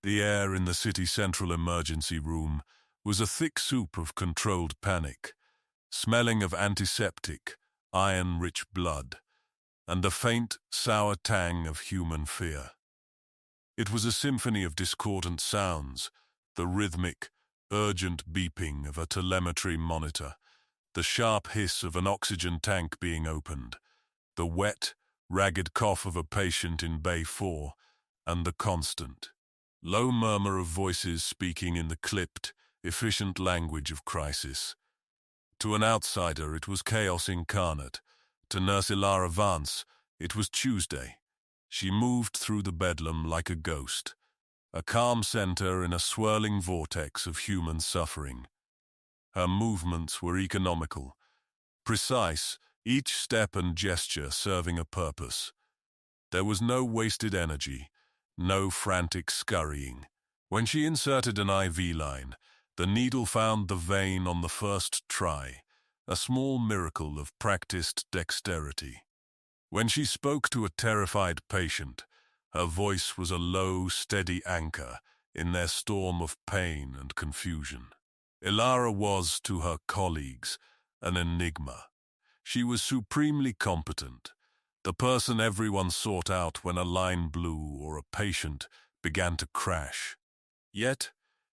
The air in the city central emergency room was a thick soup of controlled panic, smelling of antiseptic, iron-rich blood, and the faint, sour tang of human fear. It was a symphony of discordant sounds, the rhythmic, urgent beeping of a telemetry monitor, the sharp hiss of an oxygen tank being opened, the wet, ragged cough of a patient in Bay 4, and the constant, low murmur of voices speaking in the clipped, efficient language of crisis. To an outsider, it was chaos incarnate. To Nurse Ilara Vance, it was Tuesday. She moved through the bedlam like a ghost, a calm center in a swirling vortex of human suffering. Her movements were economical, precise, each step and gesture serving a purpose. There was no wasted energy, no frantic scurrying. When she inserted an IV line, the needle found the vein on the first try, a small miracle of practiced dexterity. When she spoke to a terrified patient, her voice was a low, steady anchor in their storm of pain and confusion. Ilara was, to her colleagues, an enigma. She was supremely competent, the person everyone sought out when a line blew or a patient began to crash. Yet,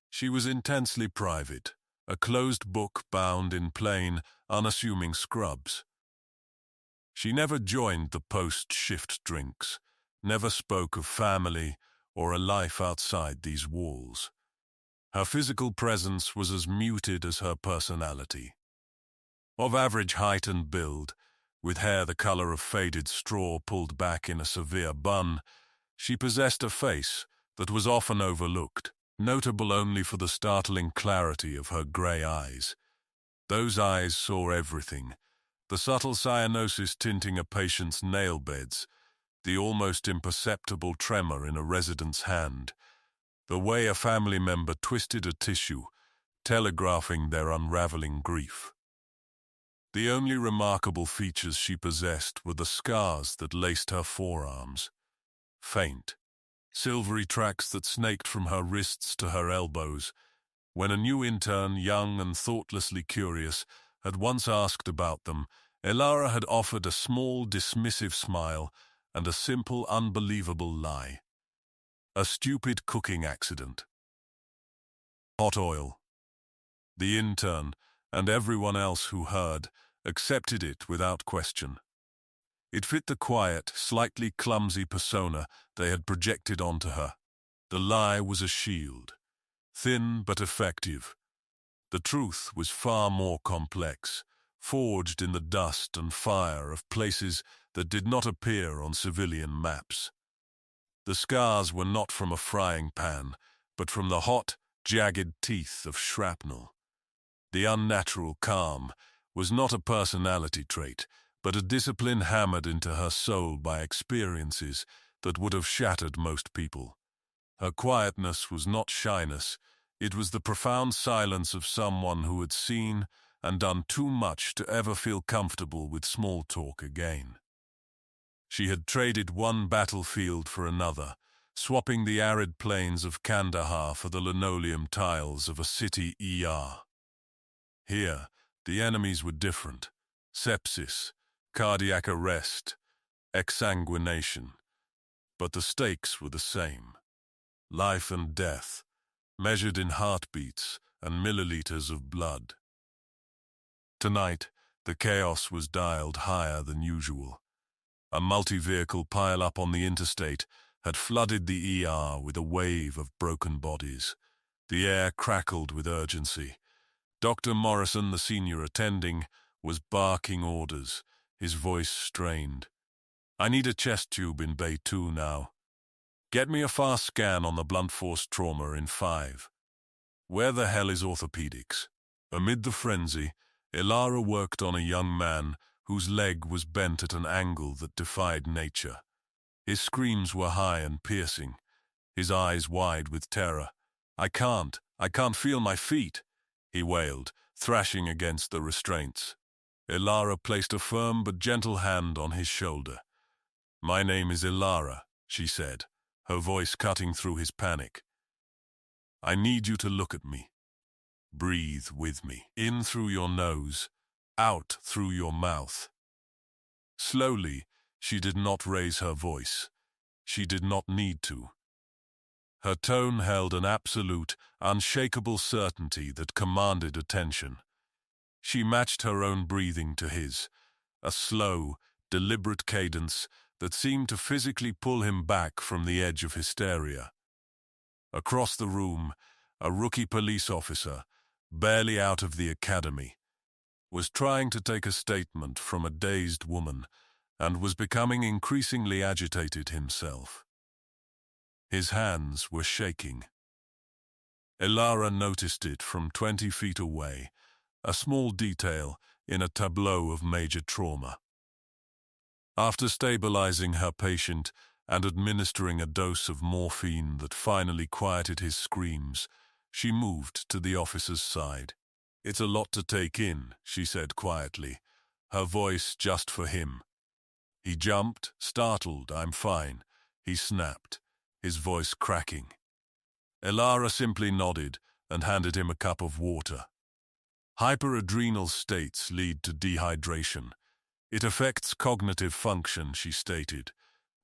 she was intensely private, a closed book bound in plain, unassuming scrubs. She never joined the post-shift drinks, never spoke of family or a life outside these walls. Her physical presence was as muted as her personality. Of average height and build, with hair the color of faded straw pulled back in a severe bun, she possessed a face that was often overlooked, notable only for the startling clarity of her gray eyes. Those eyes saw everything, the subtle cyanosis tinting a patient's nail beds, the almost imperceptible tremor in a resident's hand, the way a family member twisted a tissue, telegraphing their unraveling grief. The only remarkable features she possessed were the scars that laced her forearms. Faint, silvery tracks that snaked from her wrists to her elbows. When a new intern, young and thoughtlessly curious, had once asked about them, Ilara had offered a small, dismissive smile and a simple, unbelievable lie. A stupid cooking accident. Hot oil. The intern, and everyone else who heard, accepted it without question. It fit the quiet, slightly clumsy persona they had projected onto her. The lie was a shield, thin but effective. The truth was far more complex, forged in the dust and fire of places that did not appear on civilian maps. The scars were not from a frying pan, but from the hot, jagged teeth of shrapnel. The unnatural calm was not a personality trait, but a discipline hammered into her soul by experiences that would have shattered most people. Her quietness was not shyness, it was the profound silence of someone who had seen and done too much to ever feel comfortable with small talk again. She had traded one battlefield for another, swapping the arid plains of Kandahar for the linoleum tiles of a city ER. Here, the enemies were different. Sepsis, cardiac arrest, exsanguination. But the stakes were the same. Life and death, measured in heartbeats and milliliters of blood. Tonight, the chaos was dialed higher than usual. A multi-vehicle pile-up on the interstate had flooded the ER with a wave of broken bodies. The air crackled with urgency. Dr. Morrison, the senior attending, was barking orders, his voice strained. "I need a chest tube in Bay 2 now. Get me a fast scan on the blunt force trauma in 5. Where the hell is orthopedics?" Amid the frenzy, Ilara worked on a young man whose leg was bent at an angle that defied nature. His screams were high and piercing, his eyes wide with terror. I can't feel my feet," he wailed, thrashing against the restraints. Ilara placed a firm but gentle hand on his shoulder. "My name is Ilara," she said, her voice cutting through his panic. I need you to look at me. Breathe with me. In through your nose, out through your mouth. Slowly, she did not raise her voice. She did not need to. Her tone held an absolute, unshakable certainty that commanded attention. She matched her own breathing to his, a slow, deliberate cadence that seemed to physically pull him back from the edge of hysteria. Across the room, a rookie police officer, barely out of the academy, was trying to take a statement from a dazed woman and was becoming increasingly agitated himself. His hands were shaking. Elara noticed it from 20 feet away, a small detail in a tableau of major trauma. After stabilizing her patient and administering a dose of morphine that finally quieted his screams, she moved to the officer's side. "It's a lot to take in," she said quietly, her voice just for him. He jumped, startled. "I'm fine," he snapped, his voice cracking. Elara simply nodded and handed him a cup of water. Hyperadrenal states lead to dehydration. It affects cognitive function, she stated,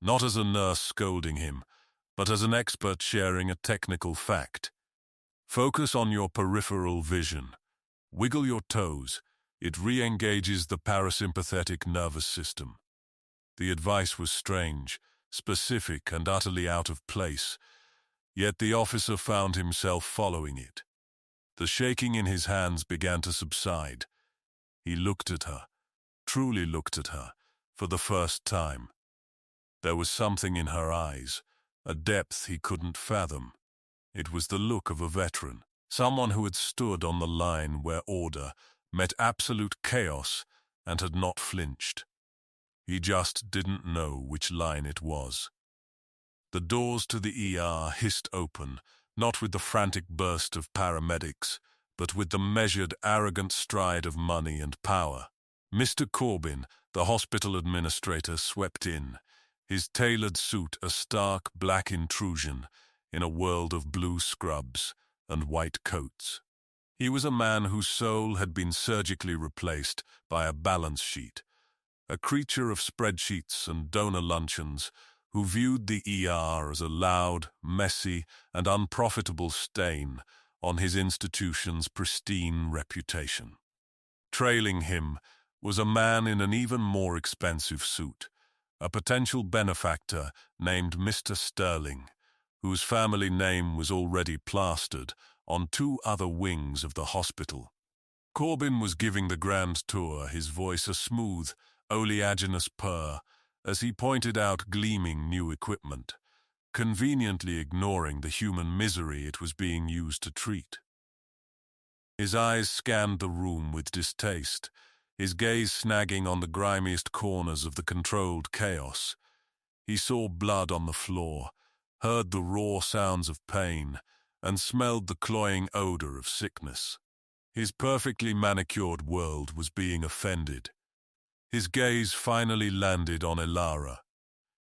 not as a nurse scolding him, but as an expert sharing a technical fact. Focus on your peripheral vision. Wiggle your toes. It re-engages the parasympathetic nervous system. The advice was strange, specific, and utterly out of place, yet the officer found himself following it. The shaking in his hands began to subside. He looked at her, truly looked at her, for the first time. There was something in her eyes, a depth he couldn't fathom. It was the look of a veteran, someone who had stood on the line where order met absolute chaos and had not flinched. He just didn't know which line it was. The doors to the ER hissed open, not with the frantic burst of paramedics, but with the measured, arrogant stride of money and power. Mr. Corbin, the hospital administrator, swept in, his tailored suit a stark black intrusion in a world of blue scrubs and white coats. He was a man whose soul had been surgically replaced by a balance sheet, a creature of spreadsheets and donor luncheons who viewed the ER as a loud, messy, and unprofitable stain on his institution's pristine reputation. Trailing him was a man in an even more expensive suit, a potential benefactor named Mr. Sterling, whose family name was already plastered on 2 other wings of the hospital. Corbin was giving the grand tour, his voice a smooth, oleaginous purr, as he pointed out gleaming new equipment, conveniently ignoring the human misery it was being used to treat. His eyes scanned the room with distaste, his gaze snagging on the grimiest corners of the controlled chaos. He saw blood on the floor, heard the raw sounds of pain, and smelled the cloying odor of sickness. His perfectly manicured world was being offended. His gaze finally landed on Elara.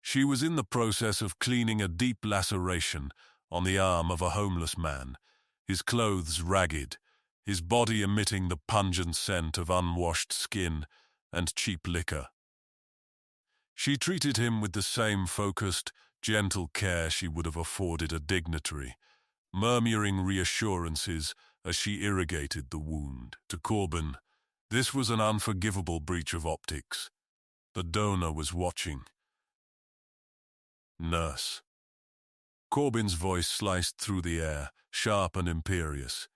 She was in the process of cleaning a deep laceration on the arm of a homeless man, his clothes ragged, his body emitting the pungent scent of unwashed skin and cheap liquor. She treated him with the same focused, gentle care she would have afforded a dignitary, murmuring reassurances as she irrigated the wound. To Corbin, this was an unforgivable breach of optics. The donor was watching. "Nurse." Corbin's voice sliced through the air, sharp and imperious.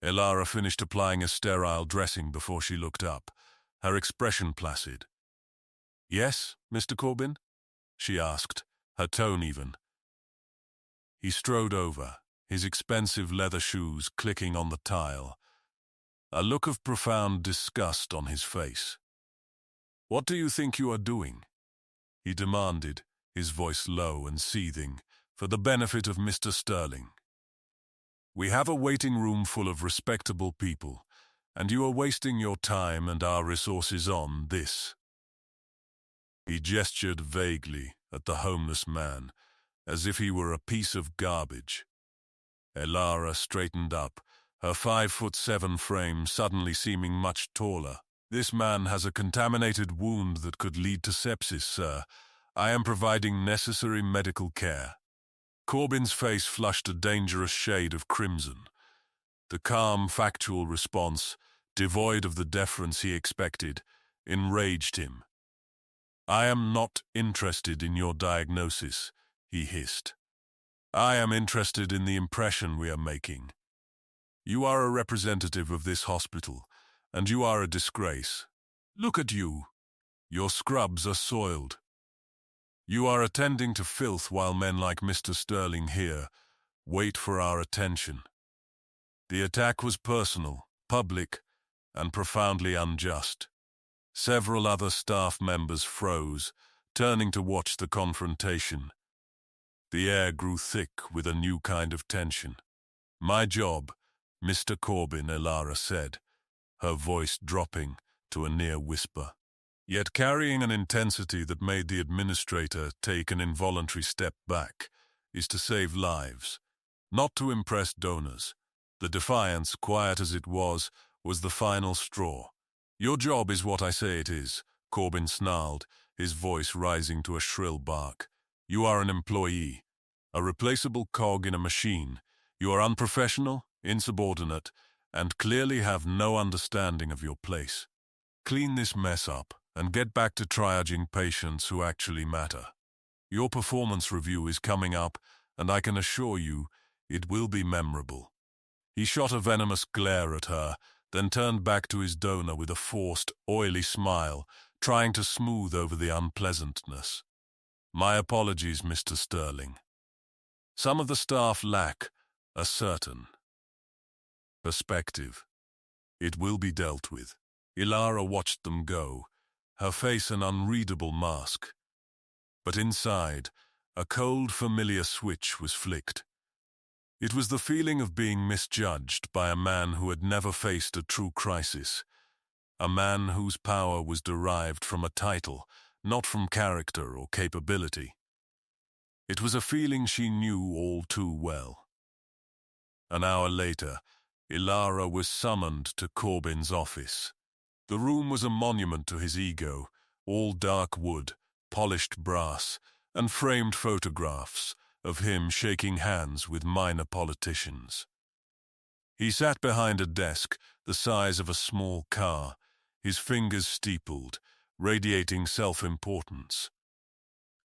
Elara finished applying a sterile dressing before she looked up, her expression placid. "Yes, Mr. Corbin?" she asked, her tone even. He strode over, his expensive leather shoes clicking on the tile, a look of profound disgust on his face. "What do you think you are doing?" he demanded, his voice low and seething, for the benefit of Mr. Sterling. "We have a waiting room full of respectable people, and you are wasting your time and our resources on this." He gestured vaguely at the homeless man, as if he were a piece of garbage. Elara straightened up, her 5'7" frame suddenly seeming much taller. "This man has a contaminated wound that could lead to sepsis, sir. I am providing necessary medical care." Corbyn's face flushed a dangerous shade of crimson. The calm, factual response, devoid of the deference he expected, enraged him. "I am not interested in your diagnosis," he hissed. "I am interested in the impression we are making. You are a representative of this hospital, and you are a disgrace. Look at you. Your scrubs are soiled. You are attending to filth while men like Mr. Sterling here wait for our attention." The attack was personal, public, and profoundly unjust. Several other staff members froze, turning to watch the confrontation. The air grew thick with a new kind of tension. "My job, Mr. Corbyn," Elara said, her voice dropping to a near whisper, yet carrying an intensity that made the administrator take an involuntary step back, "is to save lives, not to impress donors." The defiance, quiet as it was the final straw. "Your job is what I say it is," Corbyn snarled, his voice rising to a shrill bark. "You are an employee, a replaceable cog in a machine. You are unprofessional, insubordinate, and clearly have no understanding of your place. Clean this mess up and get back to triaging patients who actually matter. Your performance review is coming up, and I can assure you it will be memorable." He shot a venomous glare at her, then turned back to his donor with a forced, oily smile, trying to smooth over the unpleasantness. "My apologies, Mr. Sterling. Some of the staff lack a certain perspective. It will be dealt with." Elara watched them go, her face an unreadable mask. But inside, a cold, familiar switch was flicked. It was the feeling of being misjudged by a man who had never faced a true crisis, a man whose power was derived from a title, not from character or capability. It was a feeling she knew all too well. An hour later, Elara was summoned to Corbyn's office. The room was a monument to his ego, all dark wood, polished brass, and framed photographs of him shaking hands with minor politicians. He sat behind a desk the size of a small car, his fingers steepled, radiating self-importance.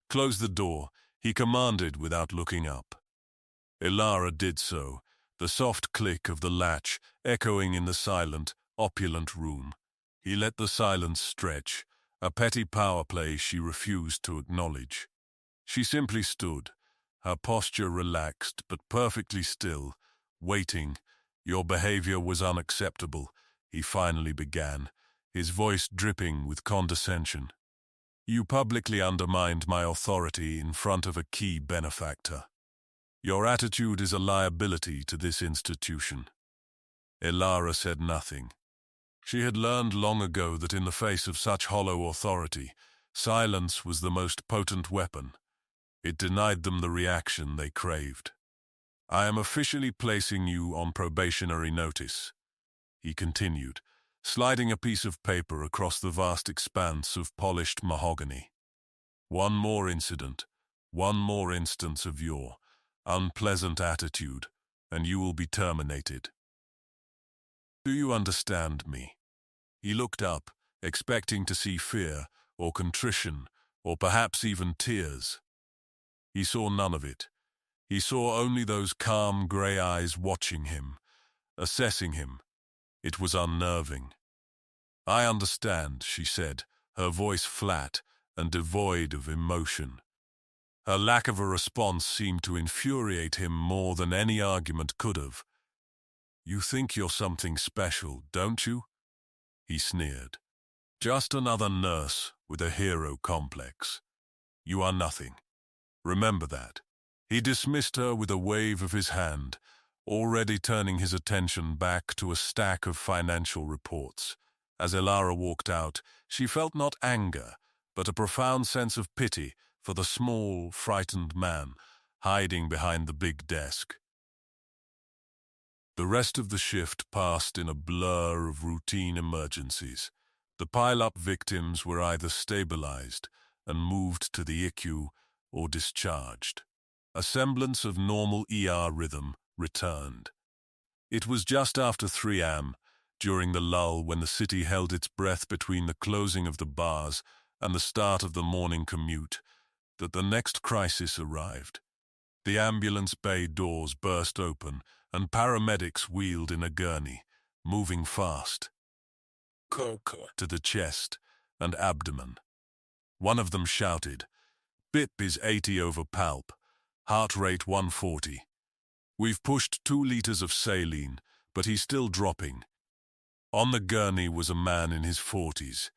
"Close the door," he commanded without looking up. Elara did so, the soft click of the latch echoing in the silent, opulent room. He let the silence stretch, a petty power play she refused to acknowledge. She simply stood, her posture relaxed but perfectly still, waiting. "Your behavior was unacceptable," he finally began, his voice dripping with condescension. "You publicly undermined my authority in front of a key benefactor. Your attitude is a liability to this institution." Elara said nothing. She had learned long ago that in the face of such hollow authority, silence was the most potent weapon. It denied them the reaction they craved. "I am officially placing you on probationary notice," he continued, sliding a piece of paper across the vast expanse of polished mahogany. "One more incident, one more instance of your unpleasant attitude, and you will be terminated. Do you understand me?" He looked up, expecting to see fear or contrition or perhaps even tears. He saw none of it. He saw only those calm grey eyes watching him, assessing him. It was unnerving. "I understand," she said, her voice flat and devoid of emotion. Her lack of a response seemed to infuriate him more than any argument could have. "You think you're something special, don't you?" he sneered. "Just another nurse with a hero complex. You are nothing. Remember that." He dismissed her with a wave of his hand, already turning his attention back to a stack of financial reports. As Elara walked out, she felt not anger, but a profound sense of pity for the small, frightened man hiding behind the big desk. The rest of the shift passed in a blur of routine emergencies. The pile-up victims were either stabilized and moved to the ICU or discharged. A semblance of normal ER rhythm returned. It was just after 3 a.m., during the lull when the city held its breath between the closing of the bars and the start of the morning commute, that the next crisis arrived. The ambulance bay doors burst open, and paramedics wheeled in a gurney, moving fast to the chest and abdomen. One of them shouted, "Bip is 80 over palp, heart rate 140. We've pushed 2 liters of saline, but he's still dropping." On the gurney was a man in his 40s,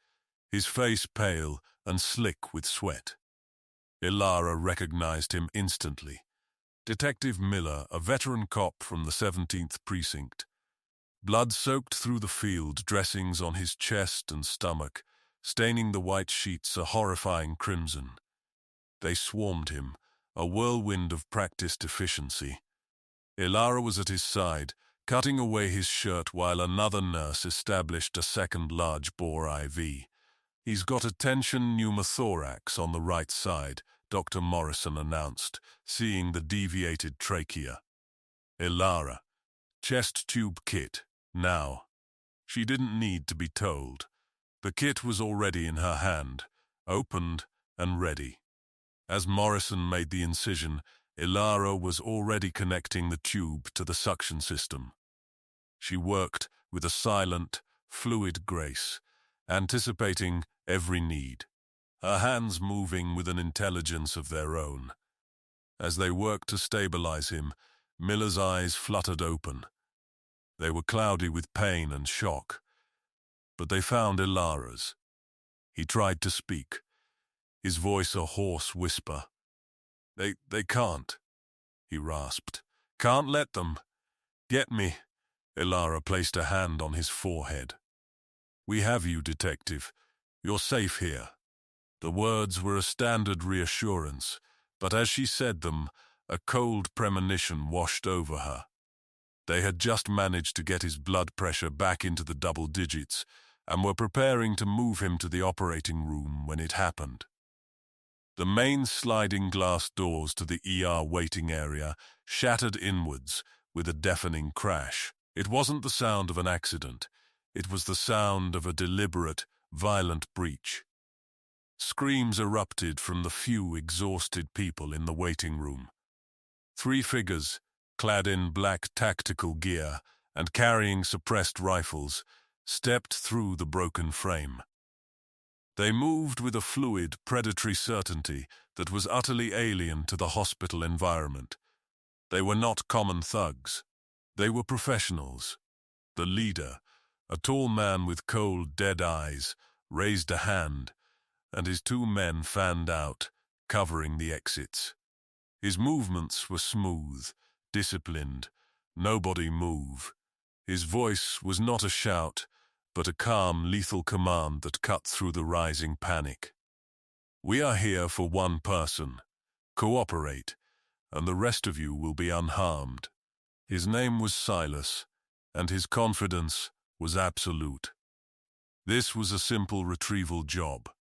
his face pale and slick with sweat. Ilara recognized him instantly. Detective Miller, a veteran cop from the 17th Precinct. Blood soaked through the field dressings on his chest and stomach, staining the white sheets a horrifying crimson. They swarmed him, a whirlwind of practiced efficiency. Ilara was at his side, cutting away his shirt while another nurse established a second large-bore IV. "He's got a tension pneumothorax on the right side," Dr. Morrison announced, seeing the deviated trachea. "Ilara, chest tube kit, now." She didn't need to be told. The kit was already in her hand, opened and ready. As Morrison made the incision, Ilara was already connecting the tube to the suction system. She worked with a silent, fluid grace, anticipating every need, her hands moving with an intelligence of their own. As they worked to stabilize him, Miller's eyes fluttered open. They were cloudy with pain and shock, but they found Ilara's. He tried to speak, his voice a hoarse whisper. They can't," he rasped. "Can't let them. Get me." Ilara placed a hand on his forehead. "We have you, detective. You're safe here." The words were a standard reassurance, but as she said them, a cold premonition washed over her. They had just managed to get his blood pressure back into the double digits and were preparing to move him to the operating room when it happened. The main sliding glass doors to the ER waiting area shattered inwards with a deafening crash. It wasn't the sound of an accident. It was the sound of a deliberate, violent breach. Screams erupted from the few exhausted people in the waiting room. 3 figures, clad in black tactical gear and carrying suppressed rifles, stepped through the broken frame. They moved with a fluid, predatory certainty that was utterly alien to the hospital environment. They were not common thugs. They were professionals. The leader, a tall man with cold, dead eyes, raised a hand, and his 2 men fanned out, covering the exits. His movements were smooth, disciplined. "Nobody move." His voice was not a shout, but a calm, lethal command that cut through the rising panic. "We are here for one person. Cooperate, and the rest of you will be unharmed." His name was Silas, and his confidence was absolute. This was a simple retrieval job.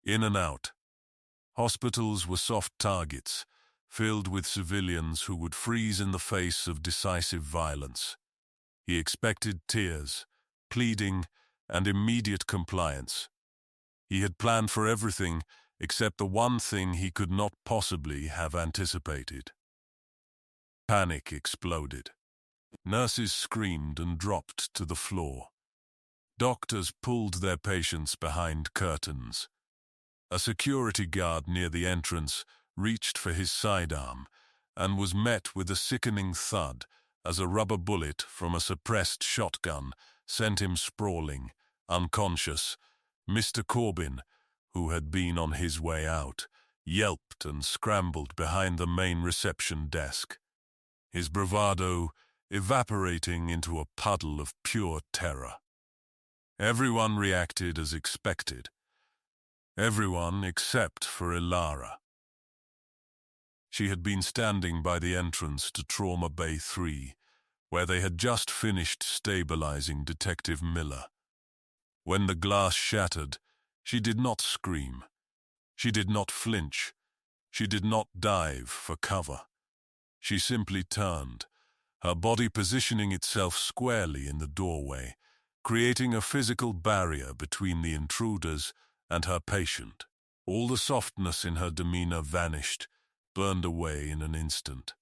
In and out. Hospitals were soft targets, filled with civilians who would freeze in the face of decisive violence. He expected tears, pleading, and immediate compliance. He had planned for everything except the one thing he could not possibly have anticipated. Panic exploded. Nurses screamed and dropped to the floor. Doctors pulled their patients behind curtains. A security guard near the entrance reached for his sidearm and was met with a sickening thud as a rubber bullet from a suppressed shotgun sent him sprawling, unconscious. Mr. Corbin, who had been on his way out, yelped and scrambled behind the main reception desk, his bravado evaporating into a puddle of pure terror. Everyone reacted as expected. Everyone except for Ilara. She had been standing by the entrance to Trauma Bay 3, where they had just finished stabilizing Detective Miller. When the glass shattered, she did not scream. She did not flinch. She did not dive for cover. She simply turned, her body positioning itself squarely in the doorway, creating a physical barrier between the intruders and her patient. All the softness in her demeanor vanished, burned away in an instant.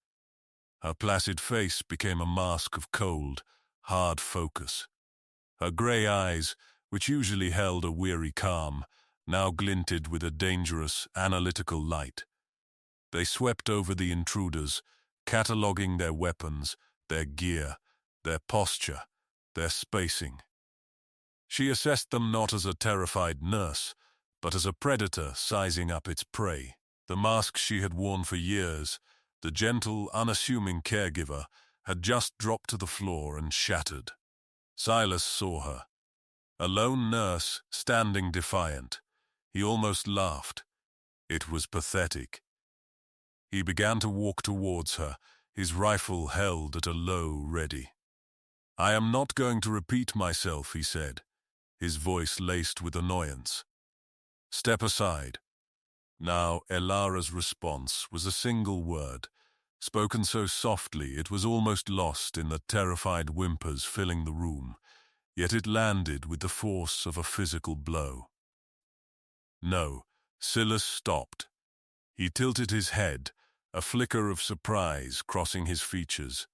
Her placid face became a mask of cold, hard focus. Her grey eyes, which usually held a weary calm, now glinted with a dangerous, analytical light. They swept over the intruders, cataloguing their weapons, their gear, their posture, their spacing. She assessed them not as a terrified nurse, but as a predator sizing up its prey. The mask she had worn for years, the gentle, unassuming caregiver, had just dropped to the floor and shattered. Silas saw her. A lone nurse, standing defiant. He almost laughed. It was pathetic. He began to walk towards her, his rifle held at a low ready. "I am not going to repeat myself," he said, his voice laced with annoyance. "Step aside." Now, Elara's response was a single word, spoken so softly it was almost lost in the terrified whimpers filling the room, yet it landed with the force of a physical blow. "No." Silas stopped. He tilted his head, a flicker of surprise crossing his features.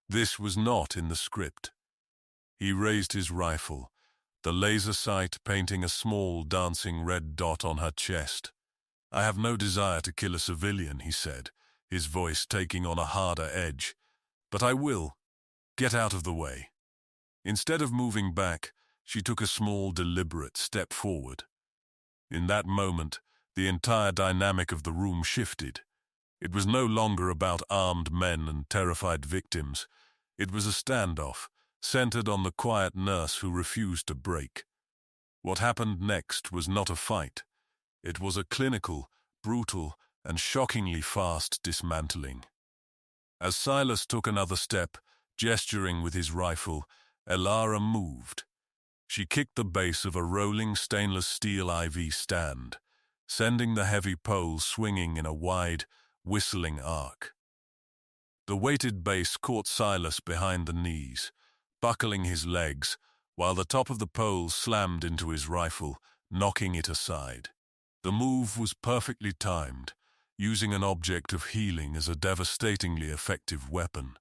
This was not in the script. He raised his rifle, the laser sight painting a small dancing red dot on her chest. "I have no desire to kill a civilian," he said, his voice taking on a harder edge. "But I will. Get out of the way." Instead of moving back, she took a small, deliberate step forward. In that moment, the entire dynamic of the room shifted. It was no longer about armed men and terrified victims. It was a standoff, centered on the quiet nurse who refused to break. What happened next was not a fight. It was a clinical, brutal, and shockingly fast dismantling. As Silas took another step, gesturing with his rifle, Elara moved. She kicked the base of a rolling stainless steel IV stand, sending the heavy pole swinging in a wide, whistling arc. The weighted base caught Silas behind the knees, buckling his legs, while the top of the pole slammed into his rifle, knocking it aside. The move was perfectly timed, using an object of healing as a devastatingly effective weapon.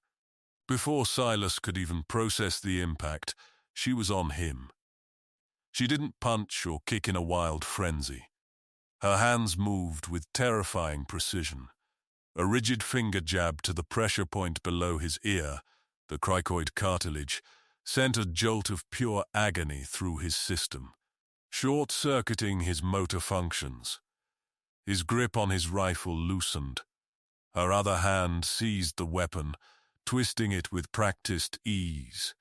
Before Silas could even process the impact, she was on him. She didn't punch or kick in a wild frenzy. Her hands moved with terrifying precision. A rigid finger jab to the pressure point below his ear, the cricoid cartilage, sent a jolt of pure agony through his system, short-circuiting his motor functions. His grip on his rifle loosened. Her other hand seized the weapon, twisting it with practiced ease,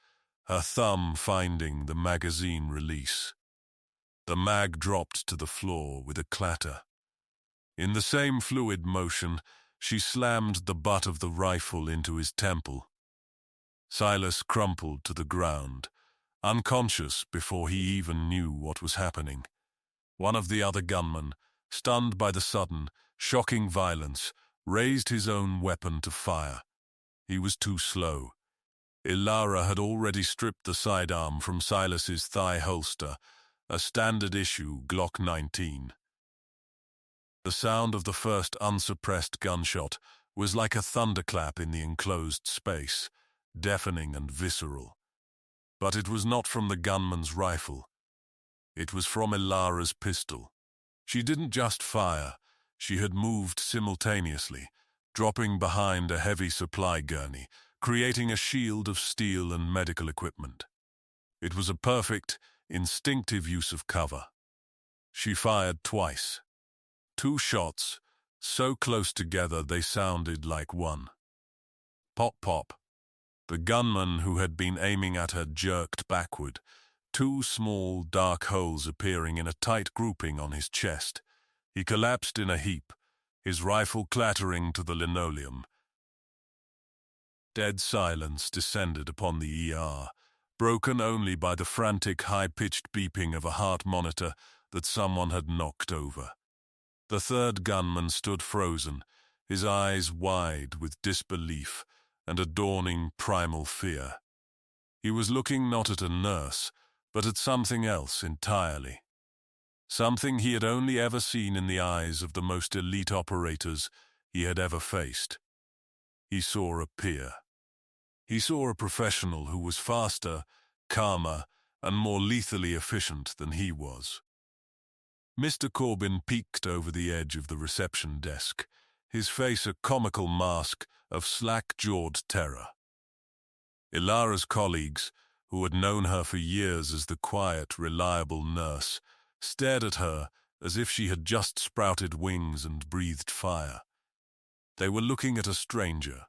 her thumb finding the magazine release. The mag dropped to the floor with a clatter. In the same fluid motion, she slammed the butt of the rifle into his temple. Silas crumpled to the ground, unconscious before he even knew what was happening. One of the other gunmen, stunned by the sudden, shocking violence, raised his own weapon to fire. He was too slow. Elara had already stripped the sidearm from Silas's thigh holster, a standard-issue Glock 19. The sound of the first unsuppressed gunshot was like a thunderclap in the enclosed space, deafening and visceral. But it was not from the gunman's rifle. It was from Elara's pistol. She didn't just fire, she had moved simultaneously, dropping behind a heavy supply gurney, creating a shield of steel and medical equipment. It was a perfect, instinctive use of cover. She fired twice. 2 shots, so close together they sounded like one. Pop, pop. The gunman who had been aiming at her jerked backward, 2 small, dark holes appearing in a tight grouping on his chest. He collapsed in a heap, his rifle clattering to the linoleum. Dead silence descended upon the ER, broken only by the frantic, high-pitched beeping of a heart monitor that someone had knocked over. The third gunman stood frozen, his eyes wide with disbelief and a dawning primal fear. He was looking not at a nurse, but at something else entirely. Something he had only ever seen in the eyes of the most elite operators he had ever faced. He saw a peer. He saw a professional who was faster, calmer, and more lethally efficient than he was. Mr. Corbin peeked over the edge of the reception desk, his face a comical mask of slack-jawed terror. Ilara's colleagues, who had known her for years as the quiet, reliable nurse, stared at her as if she had just sprouted wings and breathed fire. They were looking at a stranger.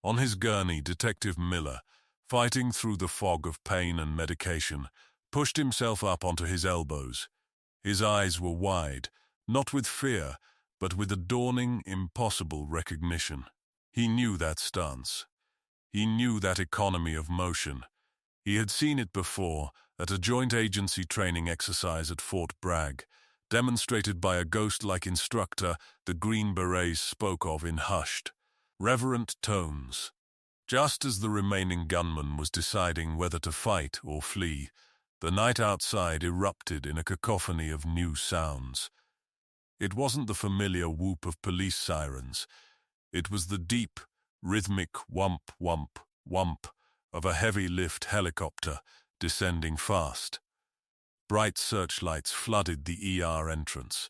On his gurney, Detective Miller, fighting through the fog of pain and medication, pushed himself up onto his elbows. His eyes were wide, not with fear, but with a dawning, impossible recognition. He knew that stance. He knew that economy of motion. He had seen it before at a joint agency training exercise at Fort Bragg, demonstrated by a ghost-like instructor the Green Berets spoke of in hushed, reverent tones. Just as the remaining gunman was deciding whether to fight or flee, the night outside erupted in a cacophony of new sounds. It wasn't the familiar whoop of police sirens. It was the deep, rhythmic whump, whump, whump of a heavy-lift helicopter descending fast. Bright searchlights flooded the ER entrance.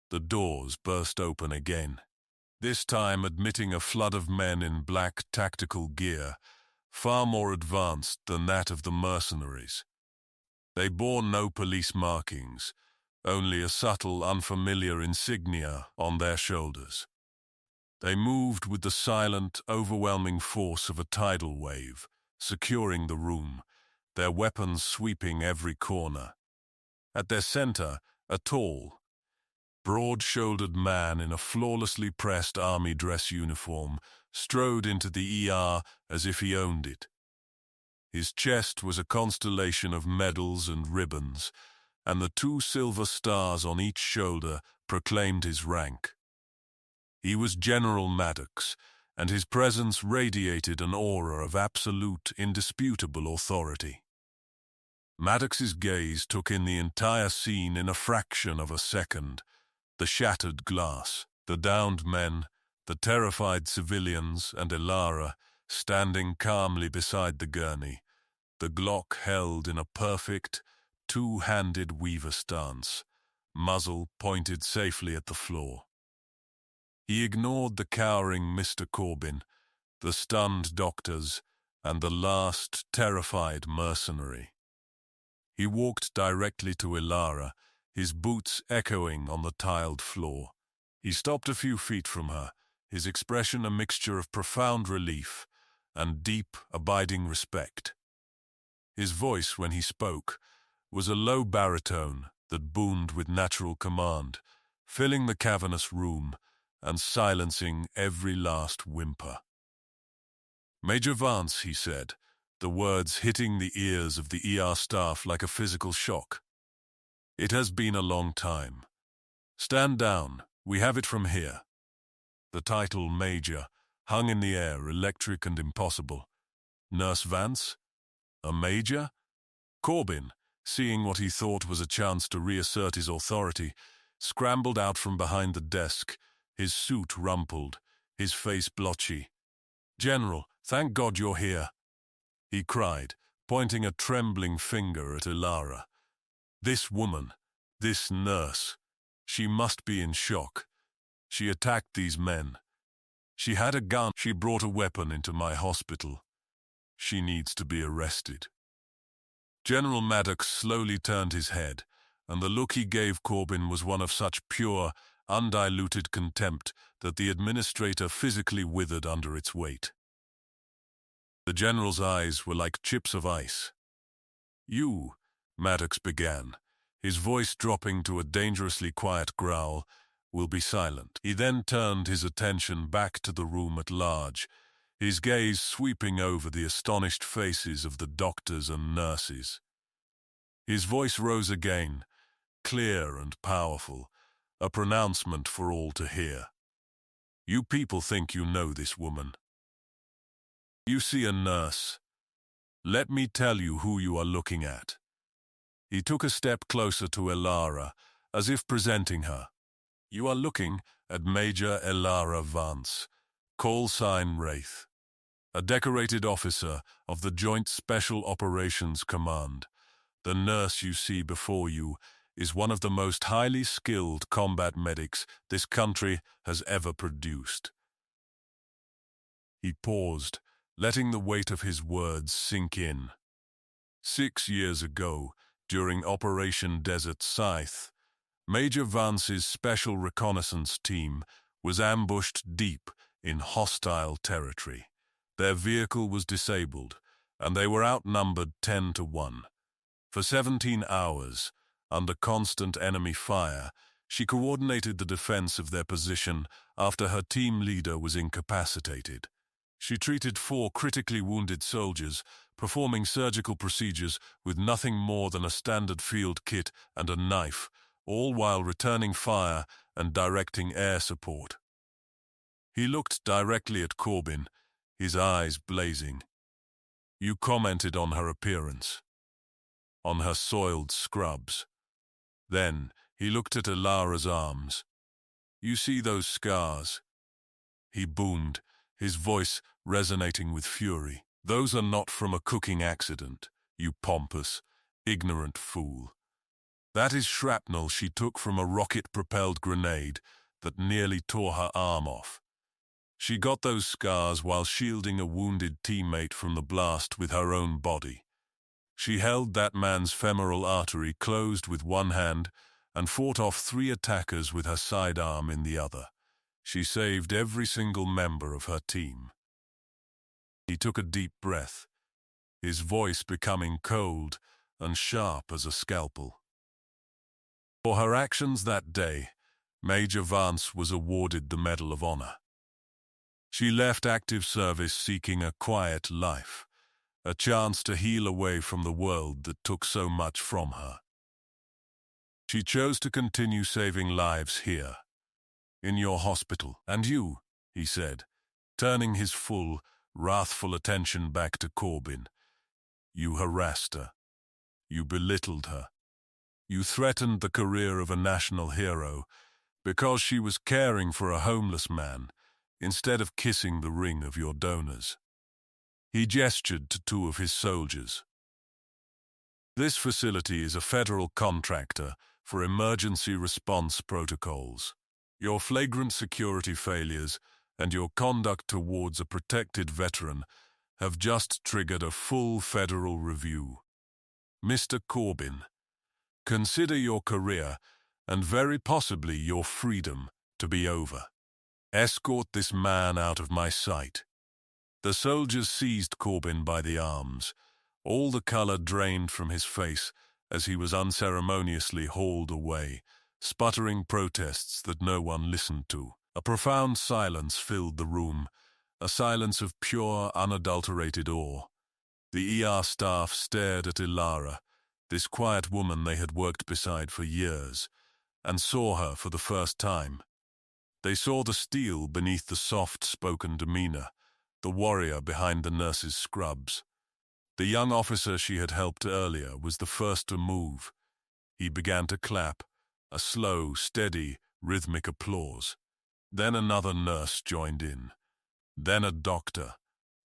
The doors burst open again, this time admitting a flood of men in black tactical gear, far more advanced than that of the mercenaries. They bore no police markings, only a subtle, unfamiliar insignia on their shoulders. They moved with the silent, overwhelming force of a tidal wave, securing the room, their weapons sweeping every corner. At their center, a tall, broad-shouldered man in a flawlessly pressed army dress uniform strode into the ER as if he owned it. His chest was a constellation of medals and ribbons, and the 2 silver stars on each shoulder proclaimed his rank. He was General Maddox, and his presence radiated an aura of absolute, indisputable authority. Maddox's gaze took in the entire scene in a fraction of a second. The shattered glass, the downed men, the terrified civilians, and Ilara standing calmly beside the gurney, the Glock held in a perfect, two-handed weaver stance, muzzle pointed safely at the floor. He ignored the cowering Mr. Corbin, the stunned doctors, and the last terrified mercenary. He walked directly to Ilara, his boots echoing on the tiled floor. He stopped a few feet from her, his expression a mixture of profound relief and deep, abiding respect. His voice, when he spoke, was a low baritone that boomed with natural command, filling the cavernous room and silencing every last whimper. "Major Vance," he said, the words hitting the ears of the ER staff like a physical shock. "It has been a long time. Stand down, we have it from here." The title Major hung in the air, electric and impossible. Nurse Vance? A major? Corbin, seeing what he thought was a chance to reassert his authority, scrambled out from behind the desk, his suit rumpled, his face blotchy. "General, thank God you're here," he cried, pointing a trembling finger at Ilara. "This woman, this nurse, she must be in shock. She attacked these men. She had a gun. She brought a weapon into my hospital. She needs to be arrested." General Maddox slowly turned his head, and the look he gave Corbin was one of such pure, undiluted contempt that the administrator physically withered under its weight. The general's eyes were like chips of ice. "You," Maddox began, his voice dropping to a dangerously quiet growl, "will be silent." He then turned his attention back to the room at large, his gaze sweeping over the astonished faces of the doctors and nurses. His voice rose again, clear and powerful, a pronouncement for all to hear. You people think you know this woman. You see a nurse. Let me tell you who you are looking at. He took a step closer to Elara, as if presenting her. You are looking at Major Elara Vance, call sign Wraith, a decorated officer of the Joint Special Operations Command. The nurse you see before you is one of the most highly skilled combat medics this country has ever produced. He paused, letting the weight of his words sink in. 6 years ago, during Operation Desert Scythe, Major Vance's Special Reconnaissance Team was ambushed deep in hostile territory. Their vehicle was disabled, and they were outnumbered 10 to 1. For 17 hours, under constant enemy fire, she coordinated the defense of their position after her team leader was incapacitated. She treated 4 critically wounded soldiers, performing surgical procedures with nothing more than a standard field kit and a knife, all while returning fire and directing air support. He looked directly at Corbin, his eyes blazing. You commented on her appearance, on her soiled scrubs. Then he looked at Elara's arms. You see those scars? He boomed, his voice resonating with fury. Those are not from a cooking accident, you pompous, ignorant fool. That is shrapnel she took from a rocket-propelled grenade that nearly tore her arm off. She got those scars while shielding a wounded teammate from the blast with her own body. She held that man's femoral artery closed with one hand and fought off 3 attackers with her sidearm in the other. She saved every single member of her team. He took a deep breath, his voice becoming cold and sharp as a scalpel. For her actions that day, Major Vance was awarded the Medal of Honor. She left active service seeking a quiet life, a chance to heal away from the world that took so much from her. She chose to continue saving lives here, in your hospital. And you, he said, turning his full, wrathful attention back to Corbin. You harassed her. You belittled her. You threatened the career of a national hero because she was caring for a homeless man instead of kissing the ring of your donors. He gestured to 2 of his soldiers. This facility is a federal contractor for emergency response protocols. Your flagrant security failures and your conduct towards a protected veteran have just triggered a full federal review. Mr. Corbin, consider your career and very possibly your freedom to be over. Escort this man out of my sight. The soldiers seized Corbin by the arms, all the color drained from his face as he was unceremoniously hauled away, sputtering protests that no one listened to. A profound silence filled the room, a silence of pure, unadulterated awe. The ER staff stared at Elara, this quiet woman they had worked beside for years, and saw her for the first time. They saw the steel beneath the soft-spoken demeanor, the warrior behind the nurse's scrubs. The young officer she had helped earlier was the first to move. He began to clap, a slow, steady, rhythmic applause. Then another nurse joined in, then a doctor,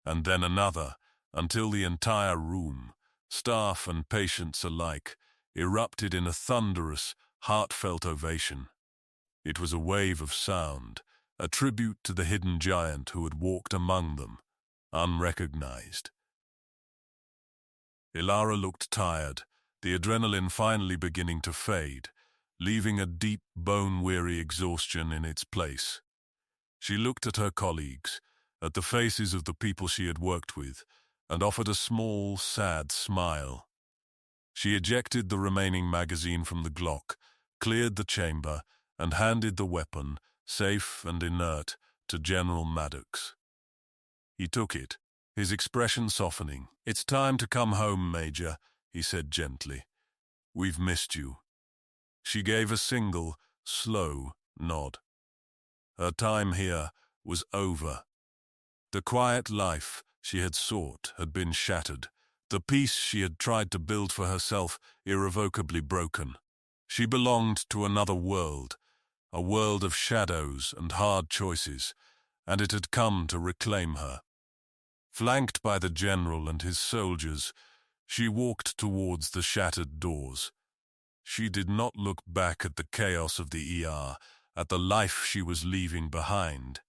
and then another, until the entire room, staff and patients alike, erupted in a thunderous, heartfelt ovation. It was a wave of sound, a tribute to the hidden giant who had walked among them, unrecognized. Elara looked tired, the adrenaline finally beginning to fade, leaving a deep, bone-weary exhaustion in its place. She looked at her colleagues, at the faces of the people she had worked with, and offered a small, sad smile. She ejected the remaining magazine from the Glock, cleared the chamber, and handed the weapon, safe and inert, to General Maddox. He took it, his expression softening. "It's time to come home, Major," he said gently. "We've missed you." She gave a single, slow nod. Her time here was over. The quiet life she had sought had been shattered, the peace she had tried to build for herself irrevocably broken. She belonged to another world, a world of shadows and hard choices, and it had come to reclaim her. Flanked by the general and his soldiers, she walked towards the shattered doors. She did not look back at the chaos of the ER, at the life she was leaving behind.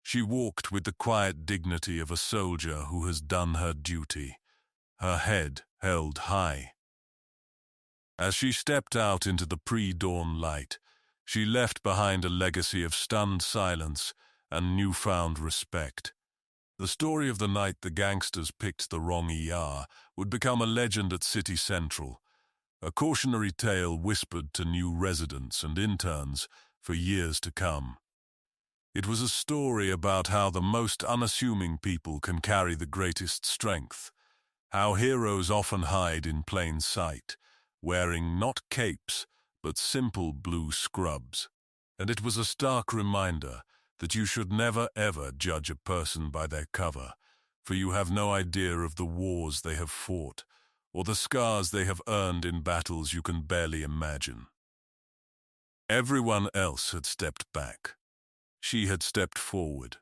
She walked with the quiet dignity of a soldier who has done her duty, her head held high. As she stepped out into the pre-dawn light, she left behind a legacy of stunned silence and newfound respect. The story of the night the gangsters picked the wrong ER would become a legend at City Central, a cautionary tale whispered to new residents and interns for years to come. It was a story about how the most unassuming people can carry the greatest strength, how heroes often hide in plain sight, wearing not capes, but simple blue scrubs. And it was a stark reminder that you should never ever judge a person by their cover, for you have no idea of the wars they have fought, or the scars they have earned in battles you can barely imagine. Everyone else had stepped back. She had stepped forward,